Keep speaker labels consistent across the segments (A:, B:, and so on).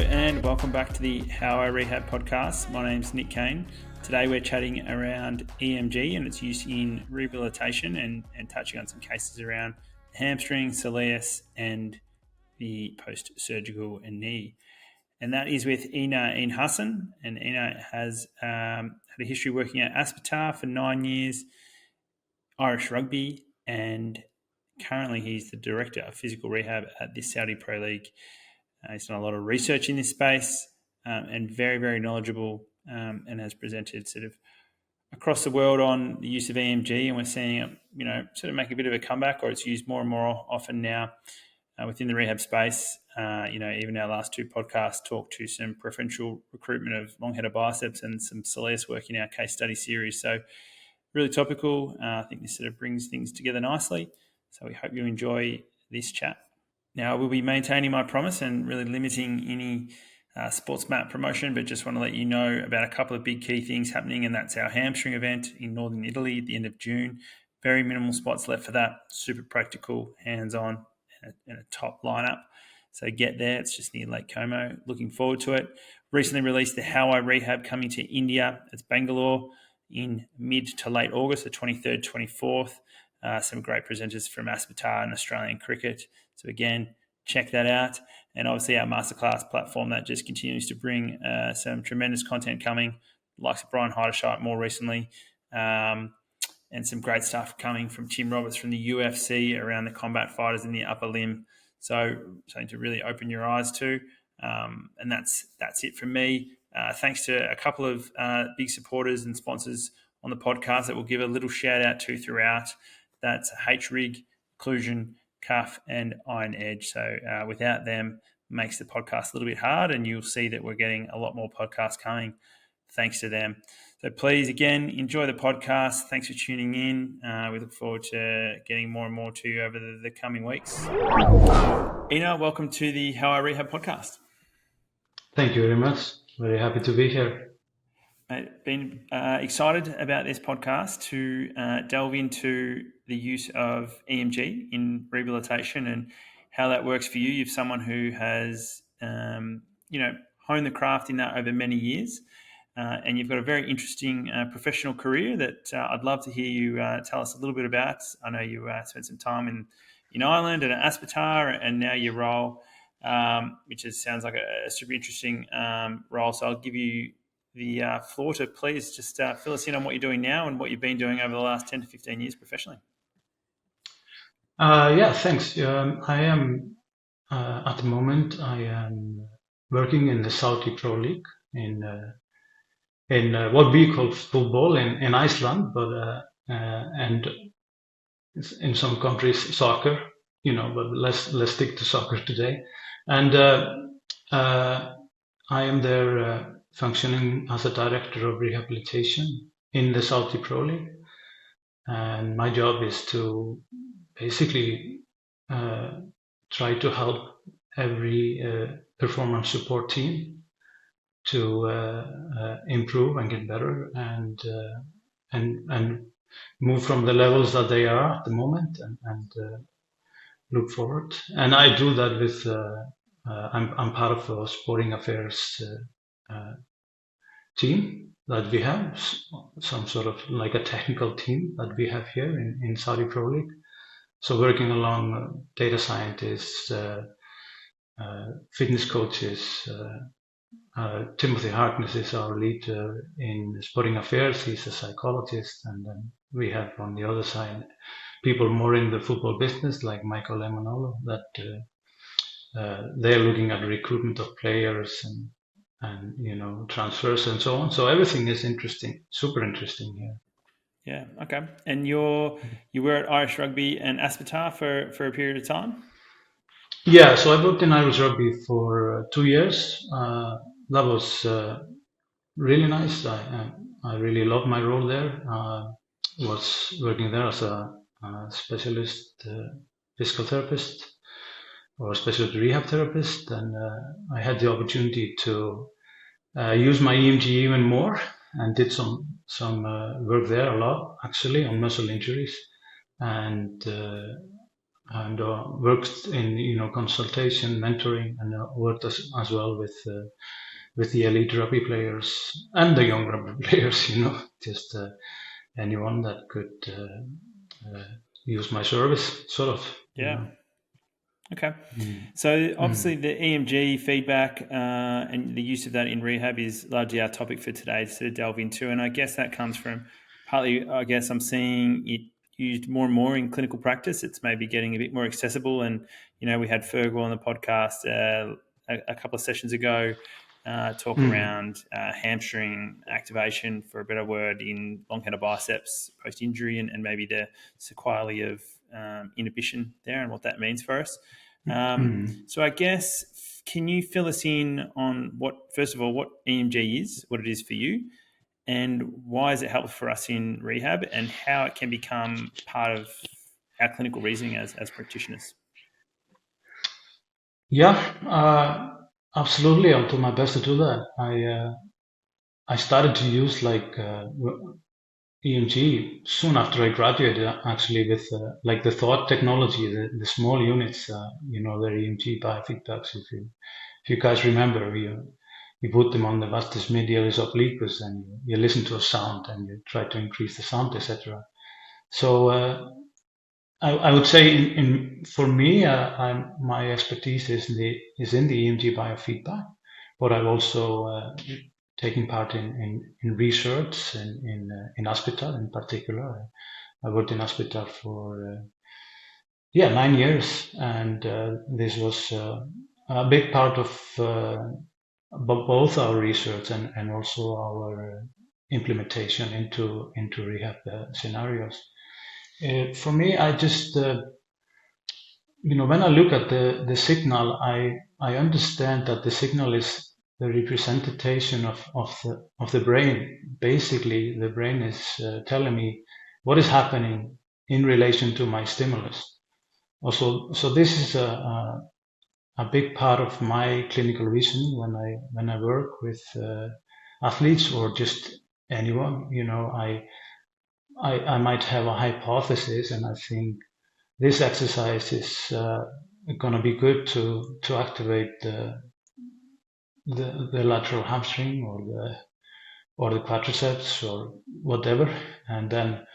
A: and welcome back to the How I Rehab podcast. My name's Nick Kane. Today we're chatting around EMG and its use in rehabilitation and touching on some cases around hamstring, soleus and the post-surgical knee. And that is with Einar Einarsson. And Einar has had a history working at Aspetar for 9 years, Irish Rugby, and currently he's the Director of Physical Rehab at the Saudi Pro League. He's done a lot of research in this space and very, very knowledgeable and has presented sort of across the world on the use of EMG, and we're seeing it, sort of make a bit of a comeback, or it's used more and more often now within the rehab space. Even our last two podcasts talk to some preferential recruitment of long-headed biceps and some soleus work in our case study series. So really topical. I think this sort of brings things together nicely. So we hope you enjoy this chat. Now, I will be maintaining my promise and really limiting any sports map promotion, but just want to let you know about a couple of big key things happening, and that's our hamstring event in northern Italy at the end of June. Very minimal spots left for that. Super practical, hands-on, and a top lineup. So get there. It's just near Lake Como. Looking forward to it. Recently released the How I Rehab coming to India. It's Bangalore in mid to late August, the 23rd, 24th. Some great presenters from Aspetar and Australian cricket. So again, check that out. And obviously our masterclass platform that just continues to bring some tremendous content coming, likes of Brian Heiderscheit more recently, and some great stuff coming from Tim Roberts from the UFC around the combat fighters in the upper limb. So something to really open your eyes to. And that's it from me. Thanks to a couple of big supporters and sponsors on the podcast that we'll give a little shout out to throughout. That's H-Rig, Occlusion, Cuff and Iron Edge. So without them, makes the podcast a little bit hard, and you'll see that we're getting a lot more podcasts coming thanks to them. So please, again, enjoy the podcast. Thanks for tuning in. We look forward to getting more and more to you over the coming weeks. Einar, welcome to the How I Rehab podcast.
B: Thank you very much. Very happy to be here.
A: I've been excited about this podcast to delve into the use of EMG in rehabilitation and how that works for you. You're someone who has, honed the craft in that over many years, and you've got a very interesting professional career that I'd love to hear you tell us a little bit about. I know you spent some time in Ireland and at Aspetar, and now your role, which sounds like a super interesting role. So I'll give you the floor to please just fill us in on what you're doing now and what you've been doing over the last 10 to 15 years professionally.
B: Thanks. I am, at the moment, I am working in the Saudi Pro League in what we call football in Iceland, but and in some countries soccer, but let's stick to soccer today. And I am there functioning as a Director of Rehabilitation in the Saudi Pro League. And my job is to basically try to help every performance support team to improve and get better and move from the levels that they are at the moment and look forward. And I do that with I'm part of a sporting affairs team that we have, some sort of like a technical team that we have here in Saudi Pro League. So working along data scientists, fitness coaches. Timothy Harkness is our lead in sporting affairs. He's a psychologist, and then we have on the other side people more in the football business like Michael Emanolo that they're looking at recruitment of players and transfers and so on. So everything is interesting, super interesting here.
A: Yeah. Okay. And you were at Irish Rugby and Aspetar for a period of time?
B: Yeah. So I worked in Irish Rugby for 2 years. That was really nice. I really loved my role there. Was working there as a specialist physical therapist or specialist rehab therapist, and I had the opportunity to use my EMG even more and did some work there a lot actually on muscle injuries, and worked in consultation, mentoring, and worked as well with the elite rugby players and the young rugby players. Just anyone that could use my service, sort of.
A: Yeah. Okay.
B: Mm.
A: So
B: Mm.
A: obviously the EMG feedback and the use of that in rehab is largely our topic for today to delve into. And I guess that comes from partly, I guess I'm seeing it used more and more in clinical practice. It's maybe getting a bit more accessible. And, we had Fergal on the podcast a couple of sessions ago talk
B: Mm.
A: around hamstring activation, for a better word, in long-handed biceps post-injury and maybe the sequelae of inhibition there and what that means for us.
B: Mm.
A: So I guess, can you fill us in on first of all, what EMG is, what it is for you, and why is it helpful for us in rehab, and how it can become part of our clinical reasoning as practitioners?
B: Yeah, absolutely. I'll do my best to do that. I started to use EMG soon after I graduated, actually, with like the thought technology, the small units, the EMG biofeedbacks. If you guys remember, you put them on the vastus medialis obliquus, and you listen to a sound and you try to increase the sound, etc. So I would say, for me, my expertise is in the EMG biofeedback, but I've also taken part in research in Aspetar in particular. I worked in Aspetar for 9 years, and this was a big part of both our research and also our implementation into rehab scenarios. For me, I just when I look at the signal, I understand that the signal is the representation of the brain. Basically, the brain is telling me what is happening in relation to my stimulus. Also, so this is a big part of my clinical vision when I work with athletes or just anyone. I might have a hypothesis, and I think this exercise is going to be good to activate the lateral hamstring or the quadriceps or whatever, and then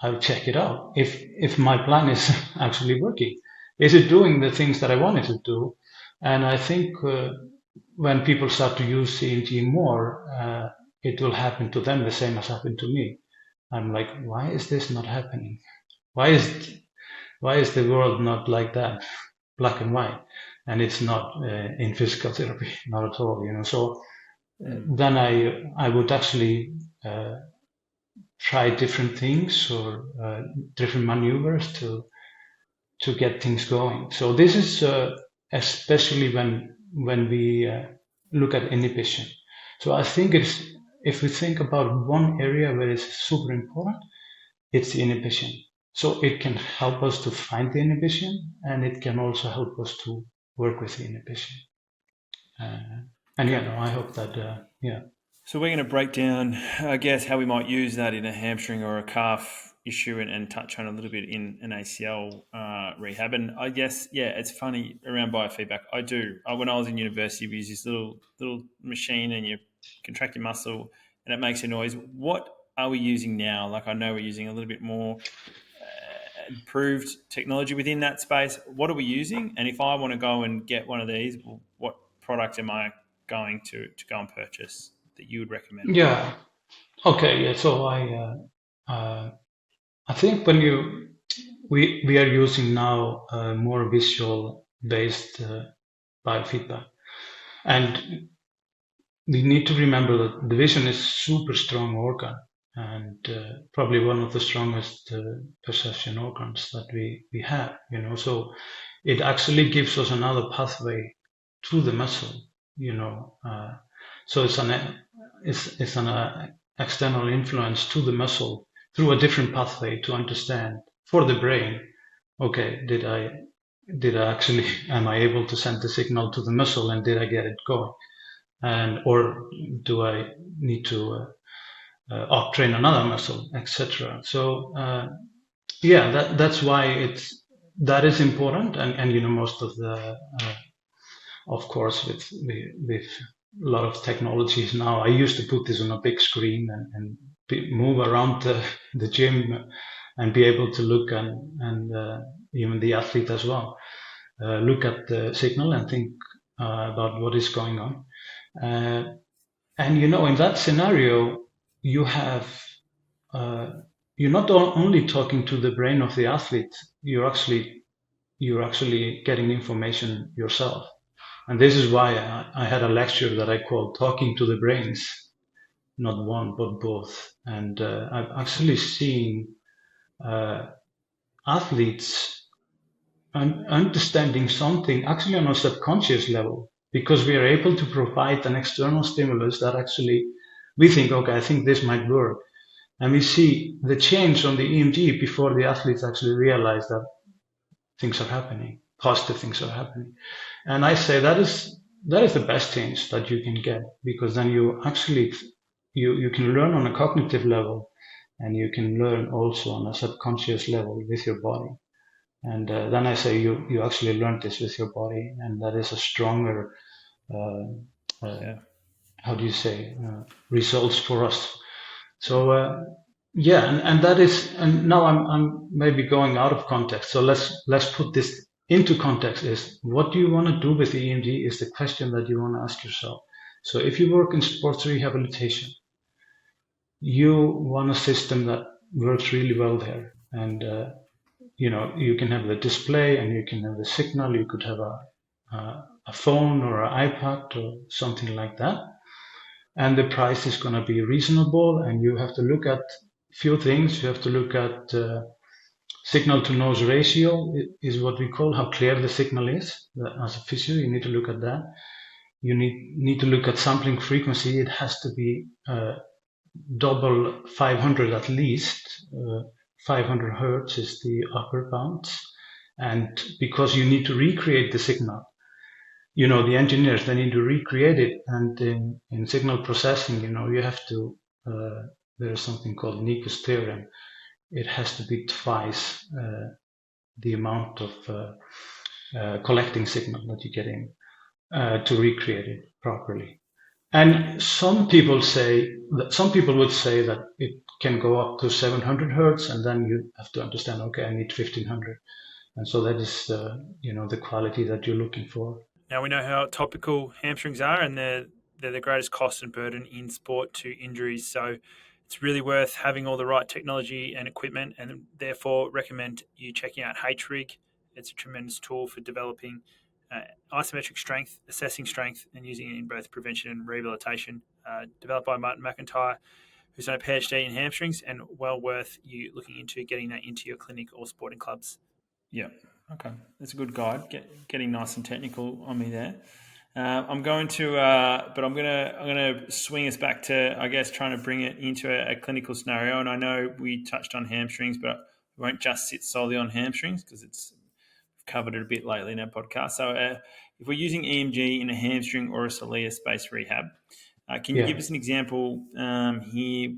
B: I'll check it out. If my plan is actually working, is it doing the things that I want it to do? And I think when people start to use CMG more, it will happen to them the same as happened to me. I'm like, why is this not happening? Why is the world not like that, black and white? And it's not in physical therapy, not at all. So then I would actually try different things or different maneuvers to get things going. So this is especially when we look at inhibition. So I think if we think about one area where it's super important, it's the inhibition. So it can help us to find the inhibition, and it can also help us to work with the inhibition. And
A: Okay.
B: I hope that
A: So we're going to break down, I guess, how we might use that in a hamstring or a calf issue and touch on a little bit in an ACL rehab. And I guess, it's funny around biofeedback. When I was in university, we used this little machine, and you contract your muscle and it makes a noise. What are we using now? Like, I know we're using a little bit more improved technology within that space. What are we using? And if I want to go and get one of these, what product am I going to go and purchase that you would recommend?
B: yeah. Okay, yeah. So I think we are using now more visual based biofeedback, and we need to remember that the vision is super strong organ, and probably one of the strongest perception organs that we have. So it actually gives us another pathway to the muscle. So it's an external influence to the muscle through a different pathway to understand for the brain. Okay, did I actually am I able to send the signal to the muscle, and did I get it going? And or do I need to up train another muscle, etc. So that's why that is important, and most of the, of course, with a lot of technologies now. I used to put this on a big screen and move around the gym and be able to look and even the athlete as well, look at the signal and think about what is going on. And in that scenario, you have you're not only talking to the brain of the athlete, you're actually getting information yourself. And this is why I had a lecture that I called Talking to the Brains, not one, but both. And I've actually seen athletes understanding something actually on a subconscious level, because we are able to provide an external stimulus that actually we think, okay, I think this might work. And we see the change on the EMG before the athletes actually realize that things are happening, positive things are happening. And I say that is the best change that you can get, because then you actually you can learn on a cognitive level, and you can learn also on a subconscious level with your body. And then I say you actually learn this with your body, and that is a stronger how do you say results for us. So and that is, and now I'm maybe going out of context. So let's put this into context. Is what do you want to do with the EMG is the question that you want to ask yourself. So if you work in sports rehabilitation, you want a system that works really well there, and you can have the display and you can have the signal. You could have a phone or an iPad or something like that, and the price is going to be reasonable. And you have to look at few things. You have to look at signal to noise ratio is what we call how clear the signal is. As a physio, you need to look at that. You need to look at sampling frequency. It has to be double 500 at least. 500 hertz is the upper bound, and because you need to recreate the signal, the engineers, they need to recreate it. And in signal processing, you have to there is something called Nico's theorem. It has to be twice the amount of collecting signal that you get in to recreate it properly. And some people would say that it can go up to 700 hertz, and then you have to understand, okay, I need 1500. And so that is the quality that you're looking for.
A: Now we know how topical hamstrings are, and they're the greatest cost and burden in sport to injuries. So it's really worth having all the right technology and equipment, and therefore recommend you checking out HRIG. It's a tremendous tool for developing isometric strength, assessing strength, and using it in both prevention and rehabilitation. Developed by Martin McIntyre, who's done a PhD in hamstrings, and well worth you looking into getting that into your clinic or sporting clubs. Yeah, okay, that's a good guide. Getting nice and technical on me there. I'm going to swing us back to, I guess, trying to bring it into a clinical scenario. And I know we touched on hamstrings, but we won't just sit solely on hamstrings because we've covered it a bit lately in our podcast. So if we're using EMG in a hamstring or a soleus-based rehab, can you give us an example here,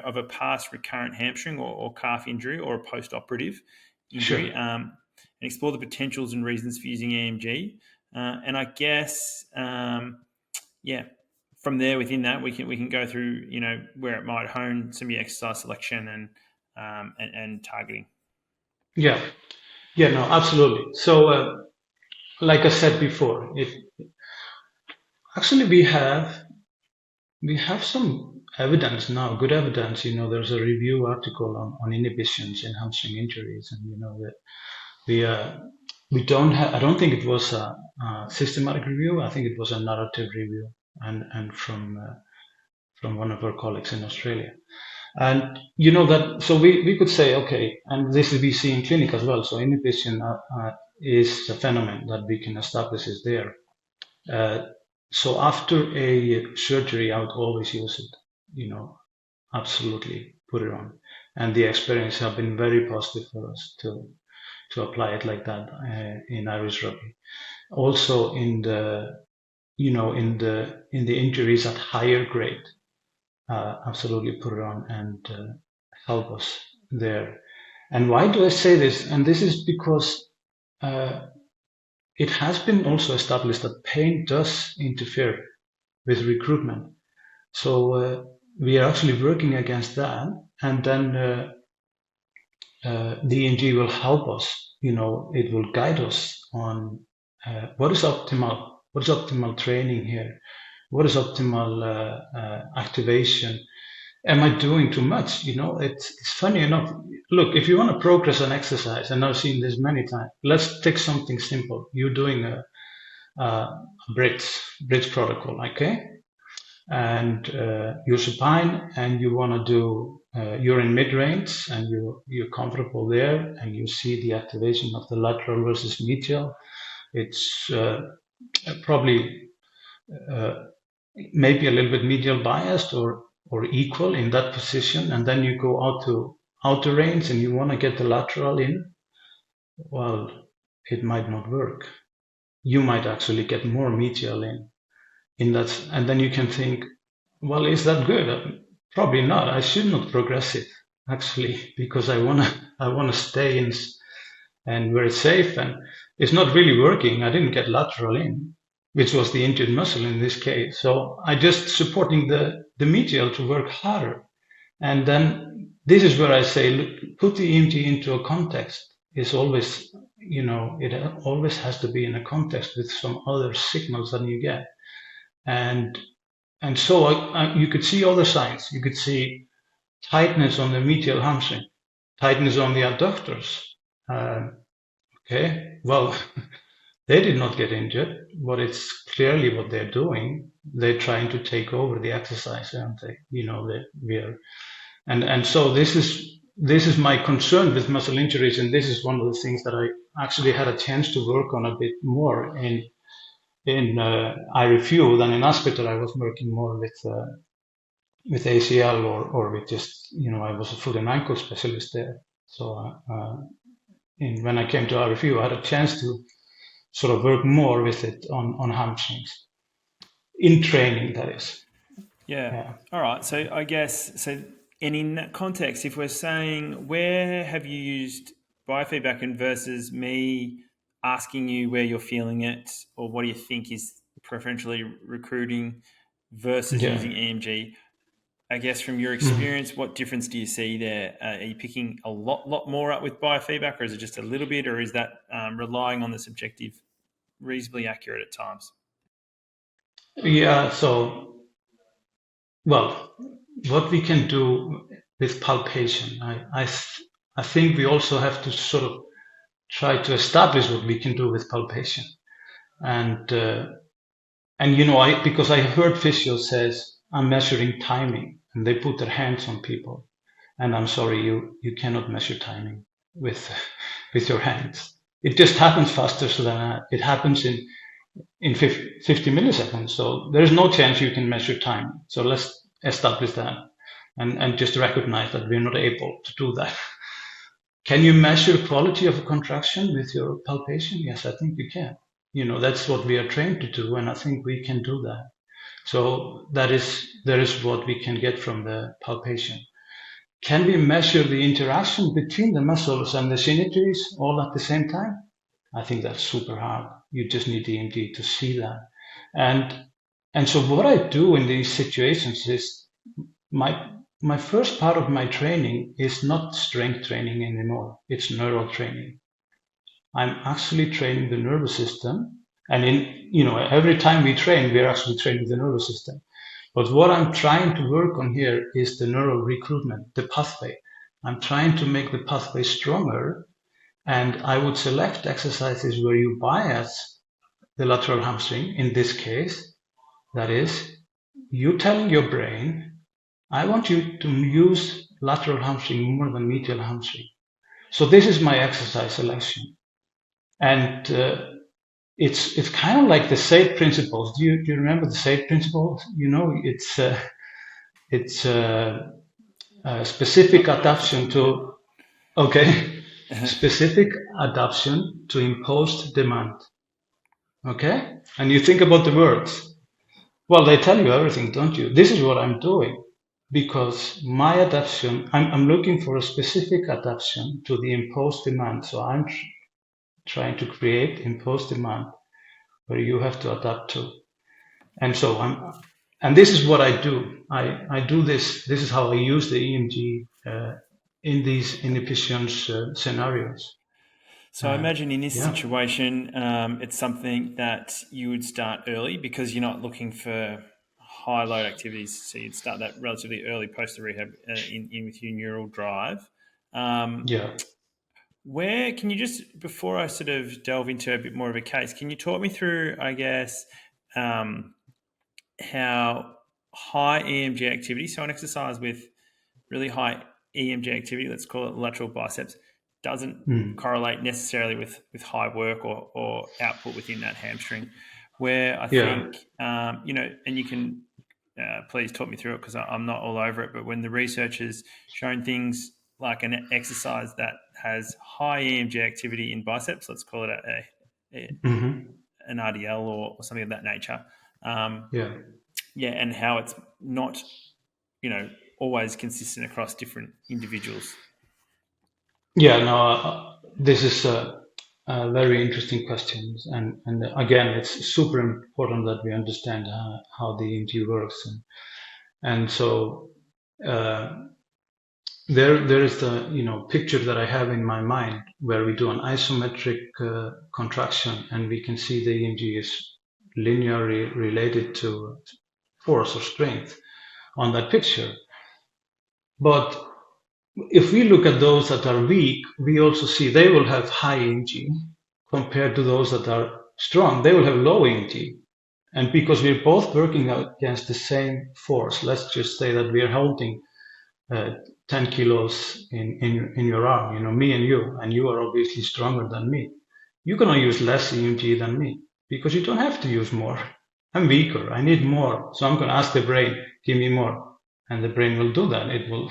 A: of a past recurrent hamstring or calf injury or a post-operative injury,
B: Sure.
A: And explore the potentials and reasons for using EMG. And I guess, from there within that we can go through, where it might hone some of your exercise selection and targeting.
B: Yeah, no, absolutely. So, like I said before, actually we have some evidence now, good evidence. There's a review article on inhibitions in hamstring injuries, and that we don't have. I don't think it was a systematic review. I think it was a narrative review, and from one of our colleagues in Australia. And that, so we could say, okay, and this we see in clinic as well. So inhibition is a phenomenon that we can establish is there. So after a surgery, I would always use it. Absolutely put it on, and the experience have been very positive for us to apply it like that in Irish Rugby. Also in the injuries at higher grade, absolutely put it on and help us there. And why do I say this? And this is because it has been also established that pain does interfere with recruitment. So we are actually working against that, and then the EMG will help us. It will guide us on what is optimal training here, what is optimal activation. Am I doing too much? It's funny enough. Look, if you want to progress an exercise, and I've seen this many times, let's take something simple. You're doing a bridge protocol, okay? And you're supine, and you want to do, you're in mid-range, and you're comfortable there, and you see the activation of the lateral versus medial. It's probably maybe a little bit medial biased or equal in that position, and then you go out to outer range and you want to get the lateral in. Well, it might not work. You might actually get more medial in that, and then you can think, well, is that good? Probably not. I should not progress it actually, because I wanna stay in and where it's safe, and it's not really working. I didn't get lateral in, which was the injured muscle in this case. So I just supporting the medial to work harder. And then this is where I say, look, put the EMG into a context. It's always, it always has to be in a context with some other signals that you get. And so you could see other signs. You could see tightness on the medial hamstring, tightness on the adductors. Okay, well, they did not get injured, but it's clearly what they're doing. They're trying to take over the exercise, aren't they? And so this is my concern with muscle injuries, and this is one of the things that I actually had a chance to work on a bit more in I Rehab than in Aspetar. I was working more with ACL or with just, I was a foot and ankle specialist there. So when I came to I Rehab, I had a chance to sort of work more with it on hamstrings in training, that is.
A: Yeah. All right. So I guess, and in that context, if we're saying, where have you used biofeedback and versus me asking you where you're feeling it, or what do you think is preferentially recruiting versus using EMG? I guess from your experience, what difference do you see there? Are you picking a lot more up with biofeedback, or is it just a little bit, or is that relying on the subjective reasonably accurate at times?
B: Yeah, so, well, what we can do with palpation, I think we also have to sort of try to establish what we can do with palpation. And because I heard physio says, I'm measuring timing, and they put their hands on people. And I'm sorry, you cannot measure timing with your hands. It just happens faster than that. It happens in 50 milliseconds. So there is no chance you can measure time. So let's establish that and just recognize that we're not able to do that. Can you measure quality of a contraction with your palpation? Yes, I think you can. That's what we are trained to do, and I think we can do that. So that is what we can get from the palpation. Can we measure the interaction between the muscles and the symmetries all at the same time? I think that's super hard. You just need the EMG to see that. And so what I do in these situations is my first part of my training is not strength training anymore. It's neural training. I'm actually training the nervous system. And every time we train, we're actually training the nervous system. But what I'm trying to work on here is the neural recruitment, the pathway. I'm trying to make the pathway stronger, and I would select exercises where you bias the lateral hamstring. In this case, that is, you telling your brain, I want you to use lateral hamstring more than medial hamstring. So this is my exercise selection. And it's kind of like the SAFe principles. Do you remember the SAFe principles? It's a specific adaptation to specific adaptation to imposed demand. Okay, and you think about the words. Well, they tell you everything, don't you? This is what I'm doing because my adaptation. I'm looking for a specific adaptation to the imposed demand. So trying to create imposed demand where you have to adapt to. And so and this is what I do. I do this. This is how I use the EMG in these inefficient scenarios.
A: So I imagine in this
B: Yeah.
A: situation, it's something that you would start early because you're not looking for high load activities. So you'd start that relatively early post the rehab in with your neural drive.
B: Yeah.
A: Where can you just, before I sort of delve into a bit more of a case, can you talk me through, I guess, how high EMG activity, so an exercise with really high EMG activity, let's call it lateral biceps, doesn't correlate necessarily with high work or output within that hamstring, where I
B: Yeah.
A: think, and you can please talk me through it because I'm not all over it, but when the research has shown things like an exercise that has high EMG activity in biceps, let's call it an RDL or something of that nature,
B: Yeah.
A: and how it's not, always consistent across different individuals.
B: Yeah. No. This is a very interesting question, and again, it's super important that we understand how the EMG works, and so there is the picture that I have in my mind where we do an isometric contraction, and we can see the EMG is linearly related to force or strength on that picture. But if we look at those that are weak, we also see they will have high EMG compared to those that are strong. They will have low EMG. And because we're both working against the same force, let's just say that we're holding 10 kilos in your arm, me and you are obviously stronger than me. You're going to use less EMG than me because you don't have to use more. I'm weaker. I need more. So I'm going to ask the brain, give me more. And the brain will do that. It will,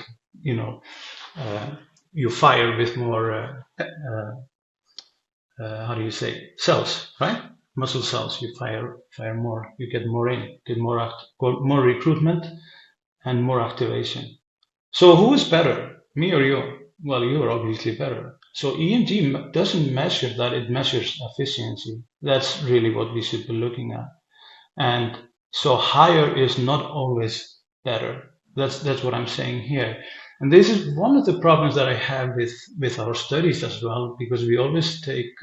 B: you fire with more, how do you say, cells, right? Muscle cells. You fire more. You get more in, get more recruitment and more activation. So who is better, me or you? Well, you are obviously better. So EMG doesn't measure that, it measures efficiency. That's really what we should be looking at. And so higher is not always better. That's what I'm saying here. And this is one of the problems that I have with our studies as well, because we always take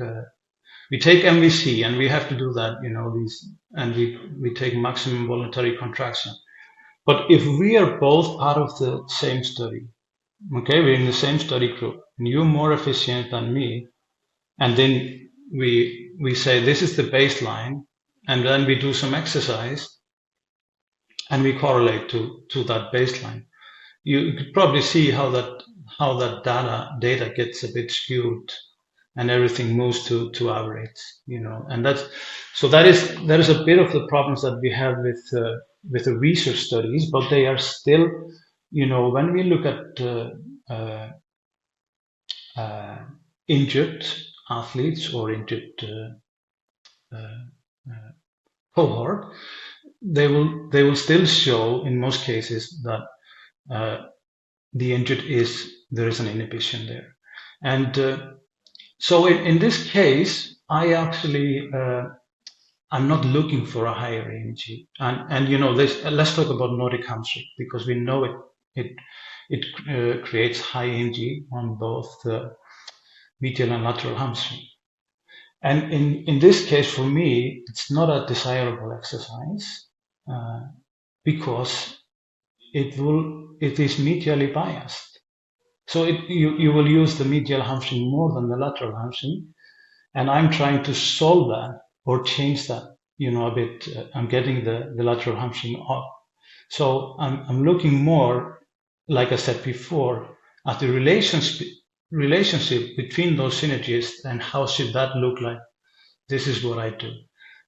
B: MVC and we have to do that, and we take maximum voluntary contraction. But if we are both part of the same study, okay, we're in the same study group, and you're more efficient than me, and then we say this is the baseline, and then we do some exercise, and we correlate to that baseline. You could probably see how that data gets a bit skewed, and everything moves to average, and that is a bit of the problems that we have with the research studies, but they are still, when we look at injured athletes or injured cohort, they will still show in most cases that the injured there is an inhibition there, and so in this case, I actually I'm not looking for a higher EMG, and let's talk about Nordic hamstring because we know it creates high EMG on both the medial and lateral hamstring. And in this case, for me, it's not a desirable exercise because it is medially biased. So you will use the medial hamstring more than the lateral hamstring, and I'm trying to solve that or change that, a bit. I'm getting the lateral hamstring off. So I'm looking more, like I said before, at the relationship between those synergies and how should that look like. This is what I do.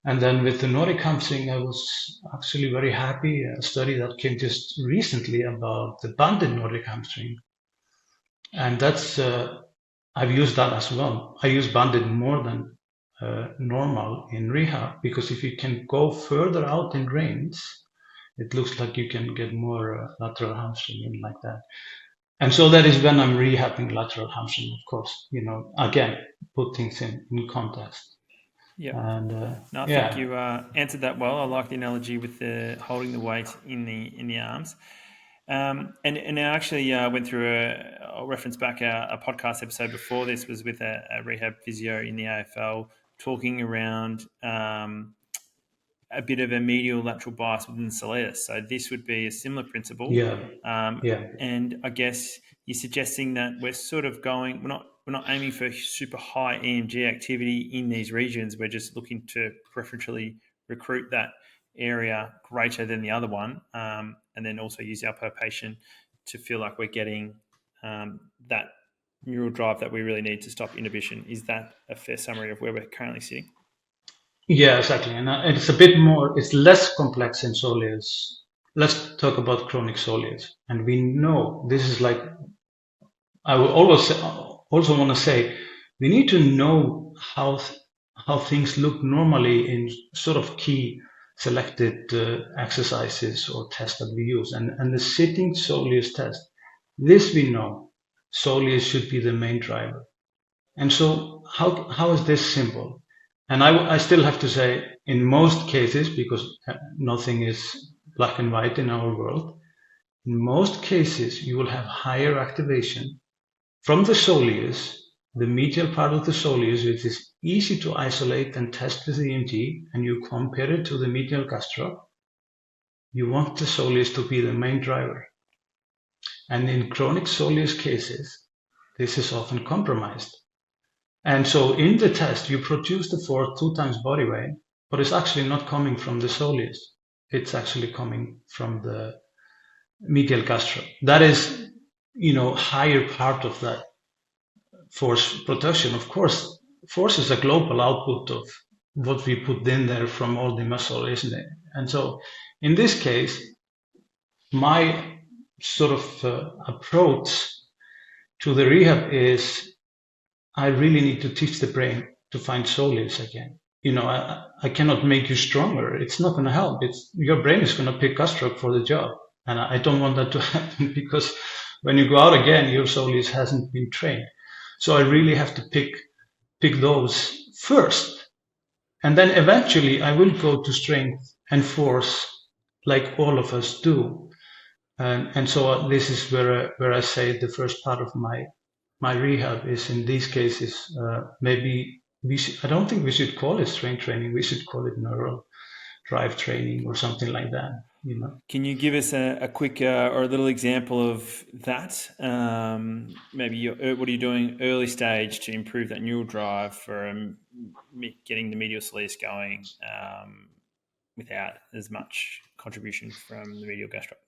B: And then with the Nordic hamstring, I was actually very happy. A study that came just recently about the banded Nordic hamstring. And that's, I've used that as well. I use banded more than normal in rehab because if you can go further out in range, it looks like you can get more lateral hamstring in like that. And so that is when I'm rehabbing lateral hamstring, of course, again, put things in context.
A: Yep.
B: And
A: No, I think
B: yeah,
A: you answered that well. I like the analogy with the holding the weight in the arms. And I actually went through I'll reference back a podcast episode before this was with a rehab physio in the AFL talking around a bit of a medial lateral bias within the soleus. So this would be a similar principle.
B: yeah, yeah.
A: And I guess you're suggesting that we're sort of going, we're not aiming for super high EMG activity in these regions. We're just looking to preferentially recruit that area greater than the other one, and then also use our palpation to feel like we're getting that neural drive that we really need to stop inhibition. Is that a fair summary of where we're currently sitting?
B: Yeah, exactly. And it's a bit more, it's less complex in soleus. Let's talk about chronic soleus. And we know this is like, I will always also want to say, we need to know how things look normally in sort of key selected exercises or tests that we use. And the sitting soleus test, this we know, soleus should be the main driver. And so how is this simple? And I still have to say, in most cases, because nothing is black and white in our world, in most cases you will have higher activation from the soleus, the medial part of the soleus, which is easy to isolate and test with EMG, and you compare it to the medial gastroc. You want the soleus to be the main driver. And in chronic soleus cases, this is often compromised. And so in the test, you produce the force 2 times body weight, but it's actually not coming from the soleus. It's actually coming from the medial gastroc. That is, higher part of that force production. Of course, force is a global output of what we put in there from all the muscle, isn't it? And so in this case, my sort of approach to the rehab is I really need to teach the brain to find soleus again. I cannot make you stronger. It's not going to help. Your brain is going to pick gastroc for the job. And I don't want that to happen because when you go out again, your soleus hasn't been trained. So I really have to pick those first. And then eventually I will go to strength and force like all of us do. And so this is where I say the first part of my rehab is in these cases, maybe I don't think we should call it strength training. We should call it neural drive training or something like that.
A: Can you give us a quick or a little example of that? Maybe what are you doing early stage to improve that neural drive for getting the medial soleus going without as much contribution from the medial gastroc?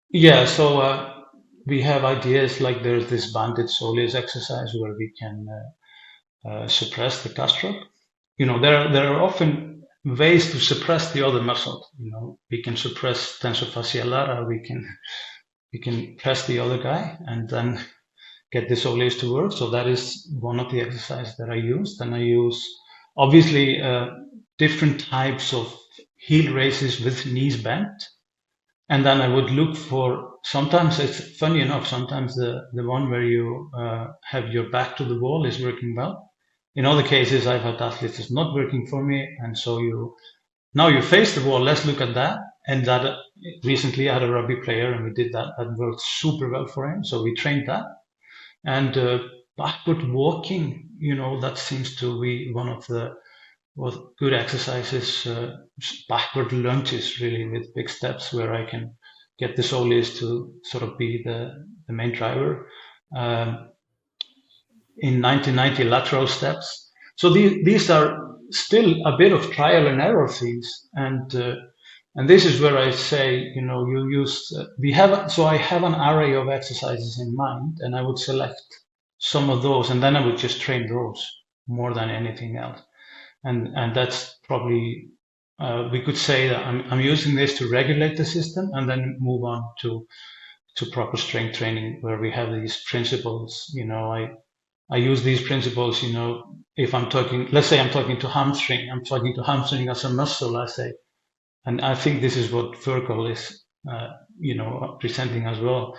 B: Yeah, so we have ideas like there's this banded soleus exercise where we can suppress the gastroc. There are often ways to suppress the other muscle. We can suppress tensor fasciae lata, we can press the other guy and then get the soleus to work. So that is one of the exercises that I use. Then I use obviously different types of heel raises with knees bent. And then I would look for, sometimes it's funny enough, sometimes the one where you have your back to the wall is working well. In other cases, I've had athletes it's not working for me. And so now you face the wall, let's look at that. And that recently I had a rugby player and we did that. That worked super well for him. So we trained that. And backward walking, that seems to be one of the good exercises, backward lunges really with big steps where I can get the soleus to sort of be the main driver. In 1990 lateral steps. So these are still a bit of trial and error things. And this is where I say, you use, I have an array of exercises in mind and I would select some of those and then I would just train those more than anything else. And that's probably, we could say that I'm using this to regulate the system and then move on to proper strength training where we have these principles. I use these principles, if I'm talking, let's say I'm talking to hamstring as a muscle, I say, and I think this is what Ferkel is, presenting as well.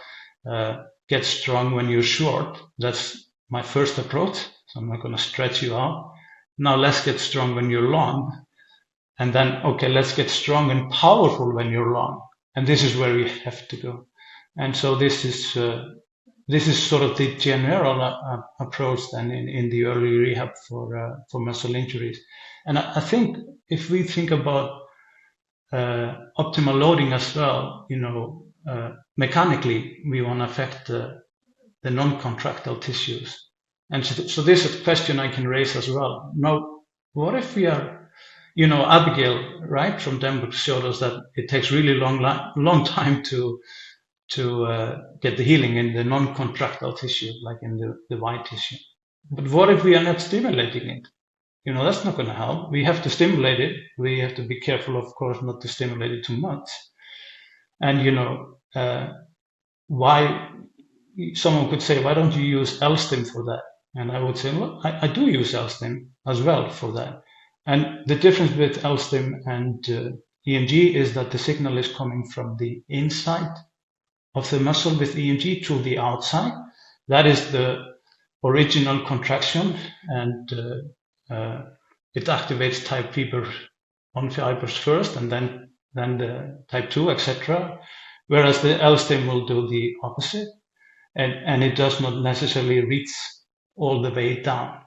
B: get strong when you're short. That's my first approach. So I'm not going to stretch you out. Now let's get strong when you're long. And then, okay, let's get strong and powerful when you're long. And this is where we have to go. And so this is sort of the general approach then in the early rehab for muscle injuries. And I think if we think about optimal loading as well, mechanically we want to affect the non-contractile tissues. And so this is a question I can raise as well. Now, what if we are, Abigail, right, from Denver showed us that it takes really long time to get the healing in the non-contractile tissue, like in the white tissue. But what if we are not stimulating it? That's not going to help. We have to stimulate it. We have to be careful, of course, not to stimulate it too much. And, why someone could say, why don't you use L-stim for that? And I would say, well, I do use L-stim as well for that. And the difference with L-stim and EMG is that the signal is coming from the inside of the muscle with EMG to the outside. That is the original contraction, and it activates type Weber1 fibers first, and then the type 2, etc. Whereas the L-stim will do the opposite, and it does not necessarily reach all the way down.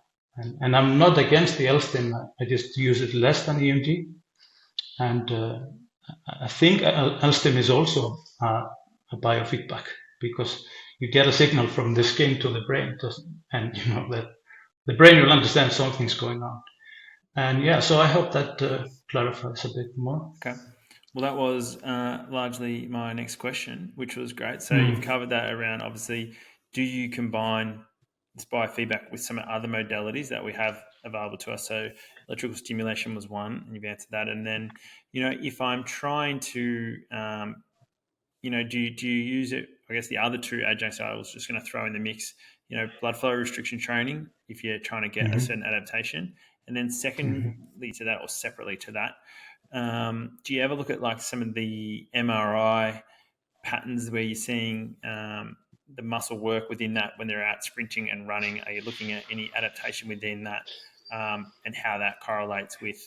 B: And I'm not against the L-stim. I just use it less than EMG, and I think L-stim is also a biofeedback, because you get a signal from the skin to the brain, and that the brain will understand something's going on. And yeah, so I hope that clarifies a bit more.
A: Okay. Well, that was largely my next question, which was great. So you've covered that around, obviously, do you combine this biofeedback with some other modalities that we have available to us? So electrical stimulation was one, and you've answered that. And then, if I'm trying to, do you use it? I guess the other two adjuncts I was just going to throw in the mix, blood flow restriction training, if you're trying to get a certain adaptation. And then secondly to that, or separately to that, do you ever look at like some of the MRI patterns where you're seeing the muscle work within that when they're out sprinting and running? Are you looking at any adaptation within that, and how that correlates with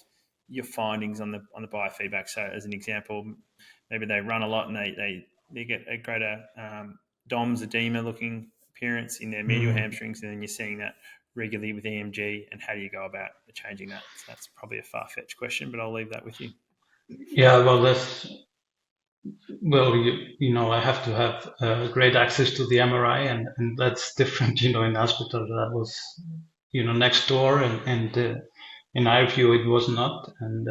A: your findings on the biofeedback? So as an example, maybe they run a lot and they get a greater DOMS edema looking appearance in their medial hamstrings, and then you're seeing that regularly with EMG, and how do you go about changing that? So that's probably a far-fetched question, but I'll leave that with you.
B: Yeah, well, I have to have great access to the MRI, and that's different, in Aspetar that was, next door, and in our view it was not, and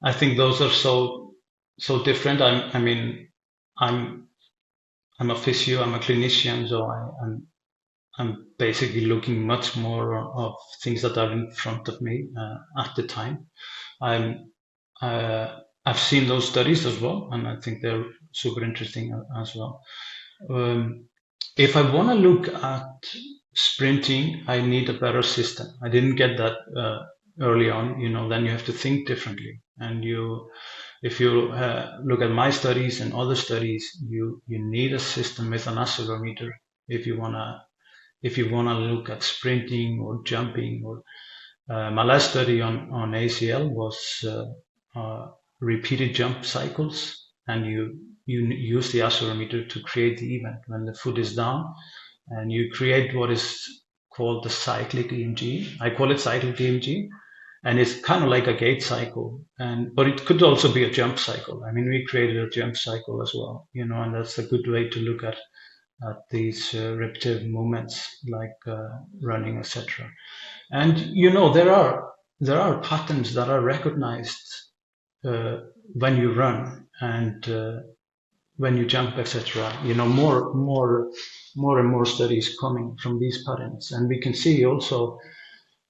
B: I think those are so different. I'm a physio, I'm a clinician, so I'm basically looking much more of things that are in front of me at the time. I've seen those studies as well, and I think they're super interesting as well. If I want to look at sprinting, I need a better system. I didn't get that early on. Then you have to think differently, and if you look at my studies and other studies, you need a system with an accelerometer if you wanna look at sprinting or jumping. Or my last study on ACL was repeated jump cycles, and you use the accelerometer to create the event when the foot is down, and you create what is called the cyclic EMG. I call it cyclic EMG. And it's kind of like a gait cycle, but it could also be a jump cycle. We created a jump cycle as well, and that's a good way to look at these repetitive movements like running, etc. And there are patterns that are recognized when you run and when you jump, etc. More and more studies coming from these patterns, and we can see also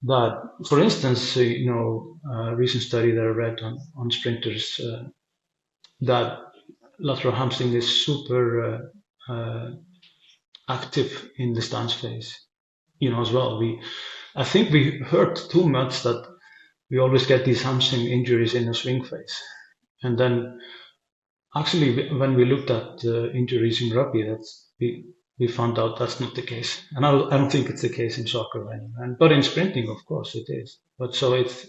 B: that, for instance, a recent study that I read on sprinters, that lateral hamstring is super active in the stance phase, as well. I think we heard too much that we always get these hamstring injuries in the swing phase, and then actually when we looked at injuries in rugby, we found out that's not the case, and I don't think it's the case in soccer anymore. But in sprinting, of course, it is. But so it's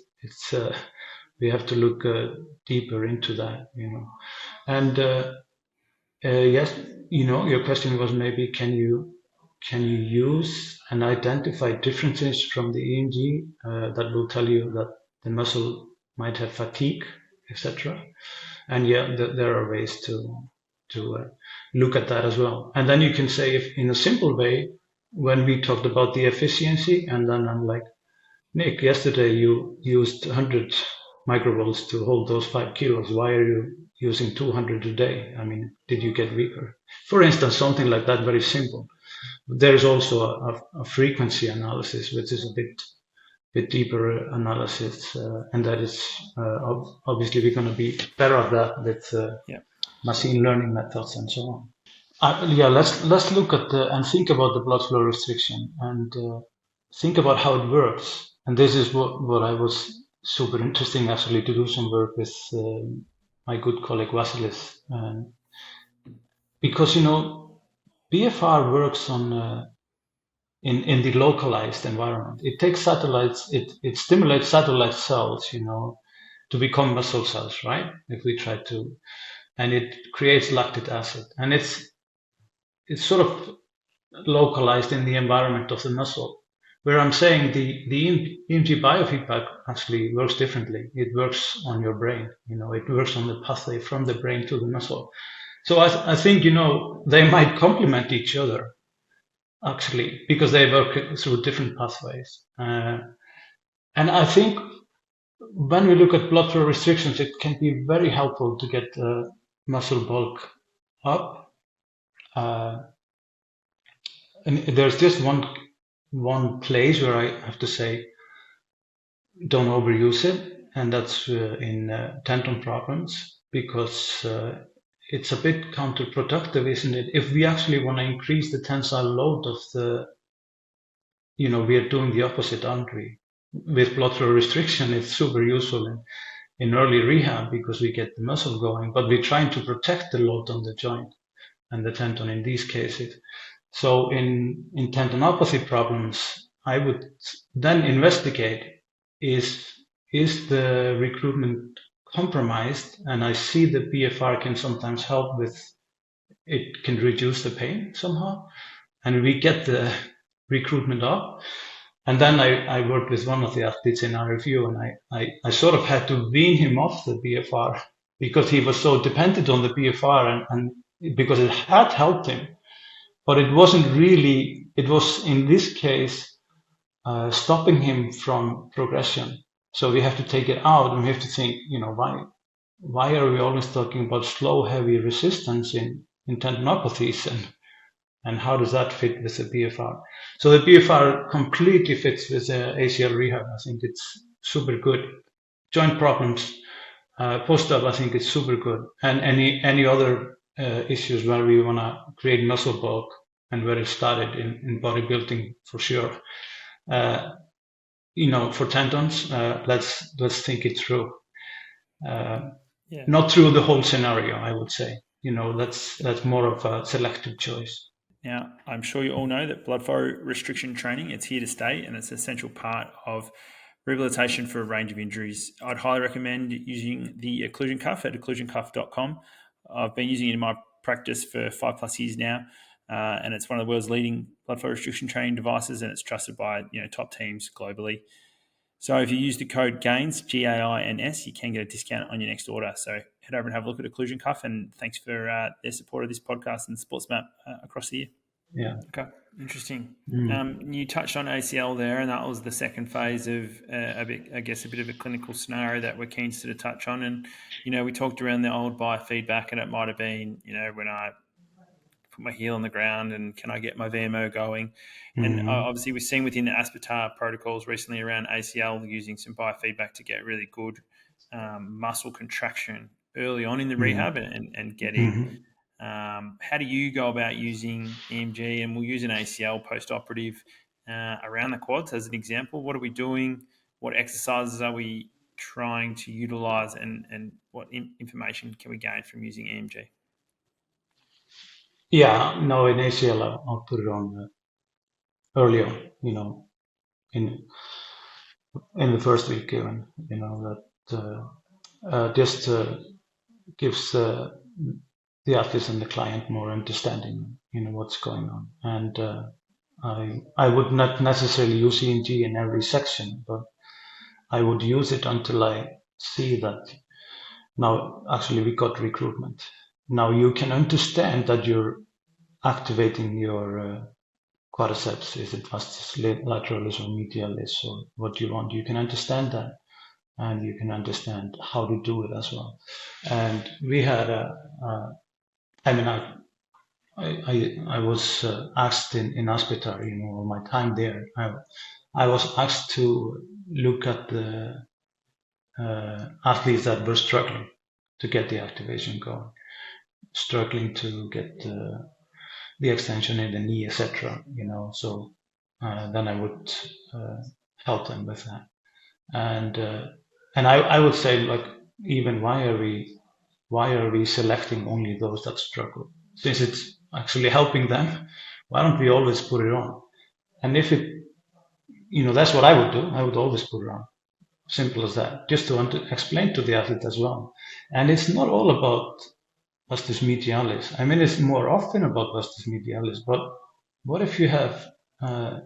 B: we have to look deeper into that, And yes, your question was maybe can you use and identify differences from the EMG that will tell you that the muscle might have fatigue, etc. And yeah, there are ways to look at that as well. And then you can say, if in a simple way, when we talked about the efficiency, and then I'm like, Nick, yesterday you used 100 microvolts to hold those 5 kilos. Why are you using 200 a day? I mean, did you get weaker? For instance, something like that, very simple. There's also a frequency analysis, which is a bit deeper analysis, and that is obviously we're going to be better at that with machine learning methods and so on. Yeah, let's look at and think about the blood flow restriction and think about how it works. And this is what I was super interesting actually to do some work with my good colleague Vasilis, because BFR works on in the localized environment. It takes satellites, it stimulates satellite cells, to become muscle cells, right? If we try to, and it creates lactic acid, and it's sort of localized in the environment of the muscle. Where I'm saying the EMG biofeedback actually works differently. It works on your brain. It works on the pathway from the brain to the muscle. So I think they might complement each other actually because they work through different pathways. And I think when we look at blood flow restrictions, it can be very helpful to get muscle bulk up. And there's just one place where I have to say, don't overuse it, and that's in tendon problems, because it's a bit counterproductive, isn't it? If we actually want to increase the tensile load of we are doing the opposite, aren't we? With blood flow restriction, it's super useful in early rehab because we get the muscle going, but we're trying to protect the load on the joint and the tendon in these cases. So in tendinopathy problems, I would then investigate, is the recruitment compromised? And I see the BFR can sometimes help with, it can reduce the pain somehow, and we get the recruitment up. And then I worked with one of the athletes in our review, and I sort of had to wean him off the BFR because he was so dependent on the BFR, and because it had helped him. But it wasn't really, it was in this case stopping him from progression. So we have to take it out, and we have to think, why are we always talking about slow, heavy resistance in tendinopathies, and how does that fit with the BFR? So the BFR completely fits with the ACL rehab. I think it's super good. Joint problems, post-op, I think it's super good. And any other issues where we want to create muscle bulk, and where it started in bodybuilding for sure. For tendons, let's think it through. Not through the whole scenario, I would say. That's more of a selective choice.
A: Now, I'm sure you all know that blood flow restriction training, it's here to stay, and it's an essential part of rehabilitation for a range of injuries. I'd highly recommend using the occlusion cuff at occlusioncuff.com. I've been using it in my practice for 5+ years now, and it's one of the world's leading blood flow restriction training devices, and it's trusted by top teams globally. So if you use the code GAINS, GAINS, you can get a discount on your next order. So head over and have a look at Occlusion Cuff, and thanks for their support of this podcast and Sports Map across the year.
B: Yeah.
A: Okay, interesting. You touched on ACL there, and that was the second phase of a bit of a clinical scenario that we're keen to touch on. And we talked around the old biofeedback, and it might have been when I put my heel on the ground and can I get my VMO going? And obviously we've seen within the Aspetar protocols recently around ACL using some biofeedback to get really good muscle contraction early on in the rehab and get in. How do you go about using EMG? And we'll use an ACL post-operative around the quads as an example. What are we doing? What exercises are we trying to utilize, and what information can we gain from using EMG?
B: Yeah, no, in ACL, I'll put it on early on, in in the first week given, that just gives the artist and the client more understanding, what's going on. And I would not necessarily use EMG in every section, but I would use it until I see that now actually we got recruitment. Now you can understand that you're activating your quadriceps. Is it vastus lateralis or medialis or what you want? You can understand that, and you can understand how to do it as well. And we had I mean, I was asked in Aspetar, my time there, I was asked to look at the athletes that were struggling to get the activation going, struggling to get the extension in the knee, etc. So then I would help them with that. And I would say, like, even why are we selecting only those that struggle? Since it's actually helping them, why don't we always put it on? And if it, that's what I would do. I would always put it on. Simple as that. Just to explain to the athlete as well. And it's not all about vastus medialis. I mean, it's more often about vastus medialis. But what if you have a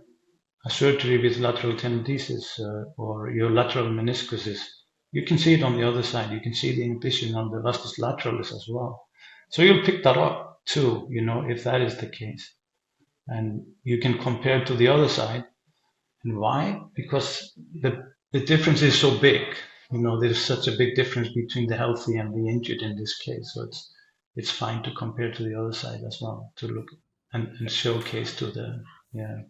B: surgery with lateral tenodesis or your lateral meniscus is, you can see it on the other side. You can see the inhibition on the vastus lateralis as well. So you'll pick that up too, if that is the case. And you can compare to the other side. And why? Because the difference is so big. There's such a big difference between the healthy and the injured in this case. So it's fine to compare to the other side as well, to look and showcase to the, yeah.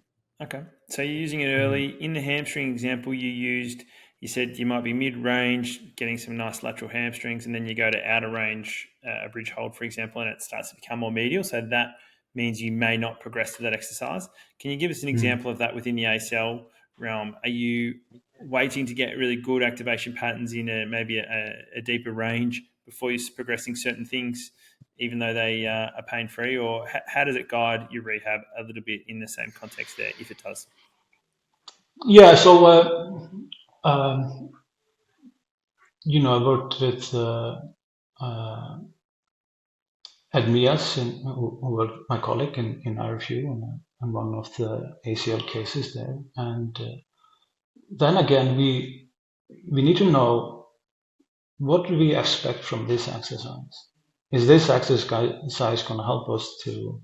A: Okay. So you're using it early. In the hamstring example you said you might be mid-range, getting some nice lateral hamstrings, and then you go to outer range, a bridge hold, for example, and it starts to become more medial. So that means you may not progress to that exercise. Can you give us an example of that within the ACL realm? Are you waiting to get really good activation patterns in maybe a deeper range before you're progressing certain things, even though they are pain-free? Or how does it guide your rehab a little bit in the same context there, if it does?
B: Yeah, so I worked with Edmias, who was my colleague in Irish Rugby, and one of the ACL cases there. And then again, we need to know, what do we expect from this exercise? Is this exercise going to help us to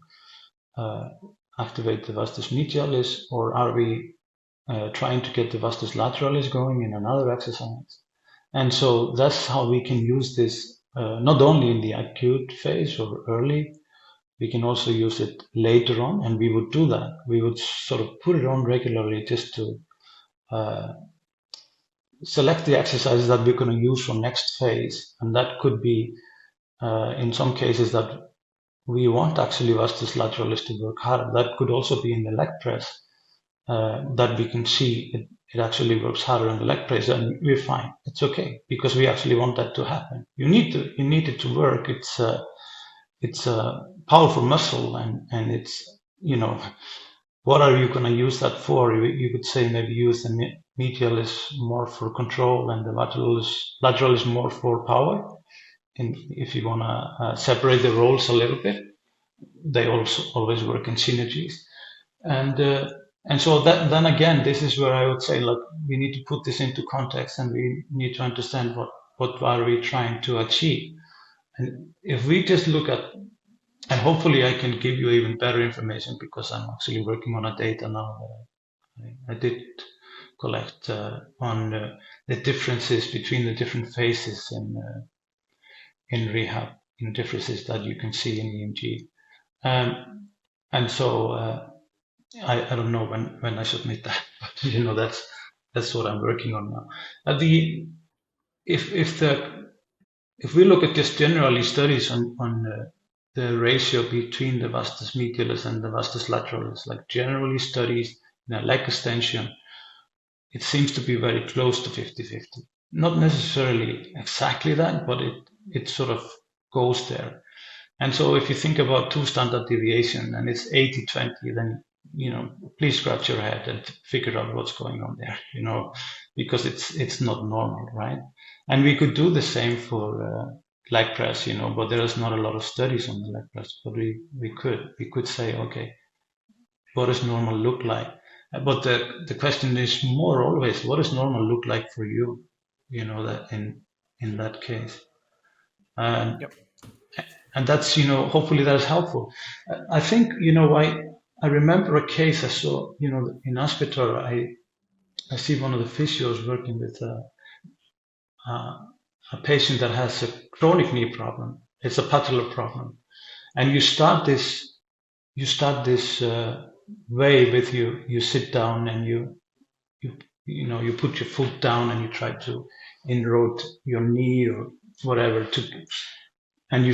B: activate the vastus medialis, or are we trying to get the vastus lateralis going in another exercise? And so that's how we can use this, not only in the acute phase or early, we can also use it later on, and we would do that. We would sort of put it on regularly just to select the exercises that we're going to use for next phase. And that could be, in some cases, that we want actually vastus lateralis to work harder. That could also be in the leg press, that we can see it actually works harder in the leg press, and we're fine. It's okay, because we actually want that to happen. You need it to work. It's a powerful muscle, and it's, what are you going to use that for? You could say maybe use the medialis more for control and the lateral is more for power. And if you want to separate the roles a little bit, they also always work in synergies. And so then again, this is where I would say, look, we need to put this into context, and we need to understand what are we trying to achieve. And if we just look at, and hopefully I can give you even better information, because I'm actually working on a data now that I did collect on the differences between the different phases in rehab, in differences that you can see in EMG. And so I don't know when I submit that, but that's what I'm working on now. If we look at just generally studies on the ratio between the vastus medialis and the vastus lateralis, like generally studies in a leg extension, it seems to be very close to 50-50. Not necessarily exactly that, but it sort of goes there. And so if you think about two standard deviation and it's 80-20, then, please scratch your head and figure out what's going on there, because it's not normal, right? And we could do the same for leg press, but there's not a lot of studies on the leg press, but we could say, okay, what does normal look like? But the question is more always, what does normal look like for you? That in that case.
A: Yep.
B: And that's, hopefully that's helpful. I think, I remember a case I saw, in Aspetar. I see one of the physios working with a patient that has a chronic knee problem. It's a patellar problem, and you start this way with you sit down and you put your foot down and you try to inroad your knee or whatever and you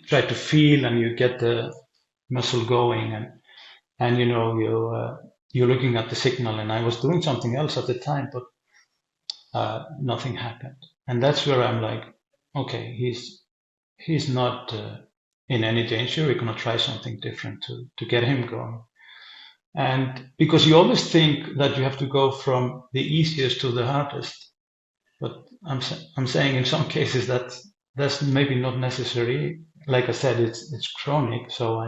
B: try to feel and you get the muscle going and you're looking at the signal. And I was doing something else at the time, but nothing happened. And that's where I'm like, okay, he's not in any danger. We're gonna try something different to get him going. And because you always think that you have to go from the easiest to the hardest, but I'm saying in some cases that's maybe not necessary. Like I said, it's chronic. So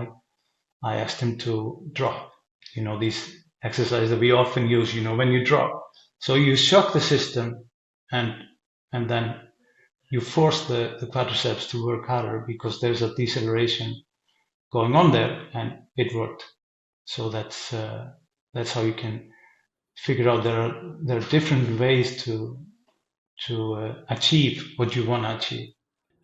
B: I asked him to drop, these exercises that we often use, when you drop. So you shock the system and then you force the quadriceps to work harder because there's a deceleration going on there, and it worked. So that's how you can figure out there are different ways to achieve what you want to achieve.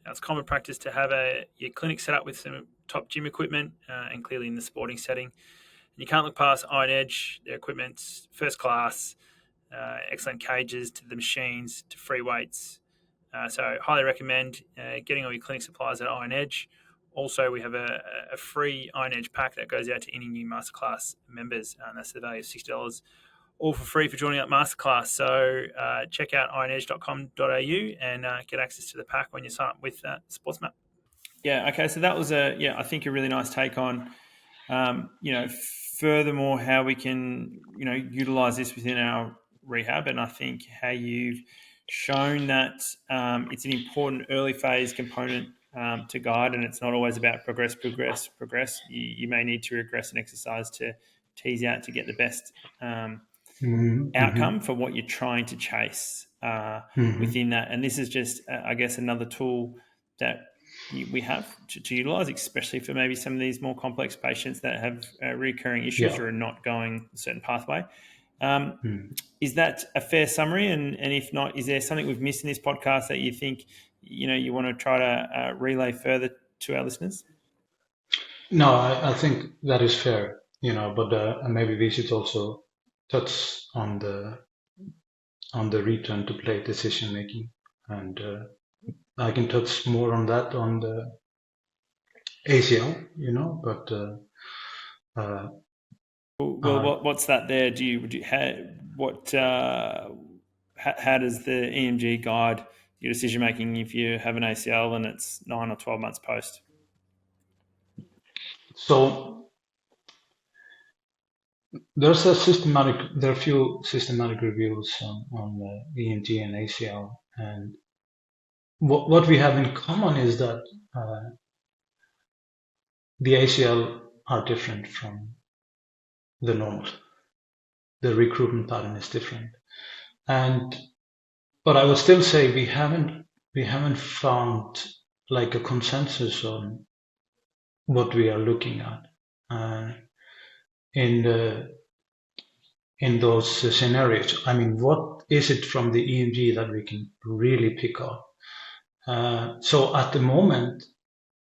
A: Now, it's common practice to have your clinic set up with some top gym equipment, and clearly in the sporting setting. And you can't look past Iron Edge. Their equipment's first class, excellent cages to the machines to free weights. So highly recommend getting all your clinic supplies at Iron Edge. Also, we have a free Iron Edge pack that goes out to any new masterclass members, and that's the value of $60, all for free for joining that masterclass. So check out ironedge.com.au and get access to the pack when you sign up with SportsMap. Yeah, okay, so that was I think a really nice take on, furthermore how we can, utilize this within our rehab, and I think how you've shown that it's an important early phase component to guide, and it's not always about progress. You may need to regress an exercise to tease out to get the best outcome for what you're trying to chase within that. And this is just, I guess, another tool that we have to utilize, especially for maybe some of these more complex patients that have recurring issues or are not going a certain pathway. Is that a fair summary? And if not, is there something we've missed in this podcast that you think, you want to try to relay further to our listeners?
B: No, I think that is fair, but maybe we should also touch on the return to play decision making, and I can touch more on that on the ACL, but
A: what's that there? How does the EMG guide your decision making if you have an ACL and it's 9 or 12 months post?
B: So there are a few systematic reviews on EMG and ACL, and what we have in common is that the ACL are different from the normal. The recruitment pattern is different, but I would still say we haven't found like a consensus on what we are looking at in those scenarios. I mean, what is it from the EMG that we can really pick up? So at the moment,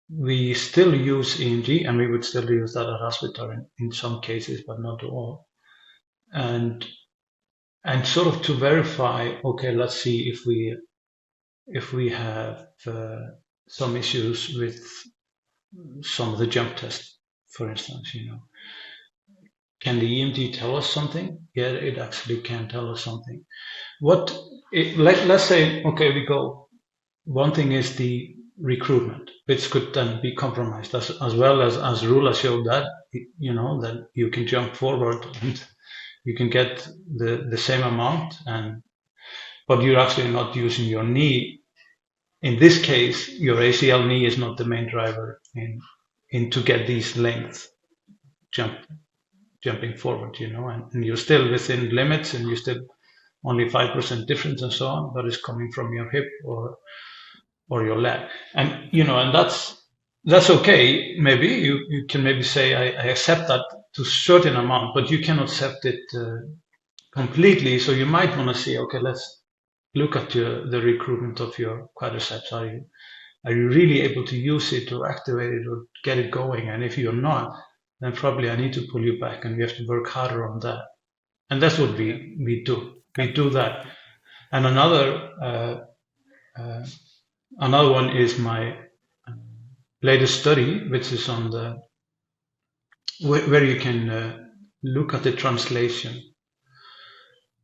B: we still use EMG, and we would still use that at Aspetar in some cases, but not all. And sort of to verify, okay, let's see if we have some issues with some of the jump tests, for instance. Can the EMG tell us something? Yeah, it actually can tell us something. Let's say, okay, we go. One thing is the recruitment, which could then be compromised, as well as Rula showed that, that you can jump forward and you can get the same amount, but you're actually not using your knee. In this case, your ACL knee is not the main driver in to get these lengths jumping forward, and you're still within limits, and you still only 5% difference and so on, but it's coming from your hip or your leg, and that's okay. Maybe you can maybe say I accept that to a certain amount, but you cannot accept it completely. So you might want to say, okay, let's look at the recruitment of your quadriceps. Are you really able to use it or activate it or get it going? And if you're not, then probably I need to pull you back, and we have to work harder on that. And that's what we do. We do that. And another one is my latest study, which is on where you can look at the translation,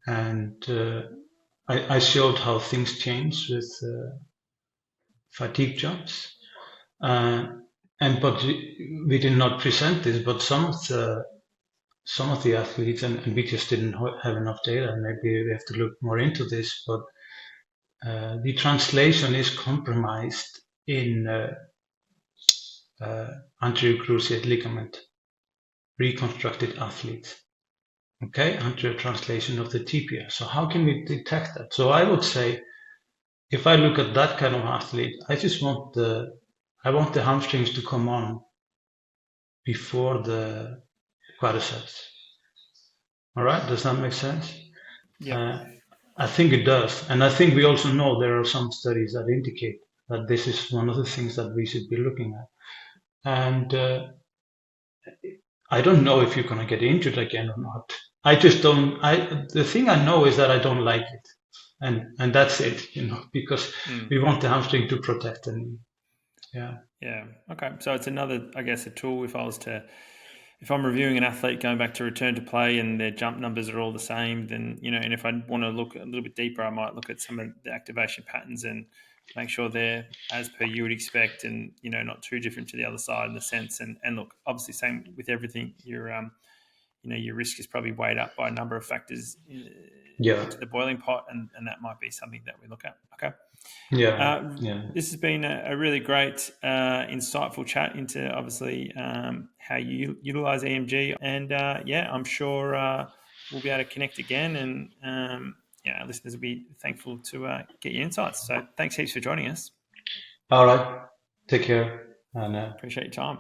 B: and I showed how things change with fatigue jumps, but we did not present this. But some of the athletes, and we just didn't have enough data, and maybe we have to look more into this. But the translation is compromised in anterior cruciate ligament reconstructed athletes. Okay, anterior translation of the tibia. So how can we detect that? So I would say, if I look at that kind of athlete, I want the hamstrings to come on before the quadriceps. All right, does that make sense?
A: Yeah.
B: I think it does, and I think we also know there are some studies that indicate that this is one of the things that we should be looking at. And I don't know if you're going to get injured again or not. I just don't. The thing I know is that I don't like it, and that's it. Because we want the hamstring to protect the knee. Yeah.
A: Yeah. Okay. So it's another, I guess, a tool. If I'm reviewing an athlete going back to return to play and their jump numbers are all the same, then, and if I want to look a little bit deeper, I might look at some of the activation patterns and make sure they're as per you would expect, and, not too different to the other side in the sense. And look, obviously, same with everything. Your risk is probably weighed up by a number of factors into the boiling pot, and that might be something that we look at. Okay.
B: Yeah.
A: This has been a really great, insightful chat into, obviously, how you utilize EMG, and I'm sure we'll be able to connect again, and our listeners will be thankful to get your insights. So thanks heaps for joining us.
B: All right. Take care, and
A: appreciate your time.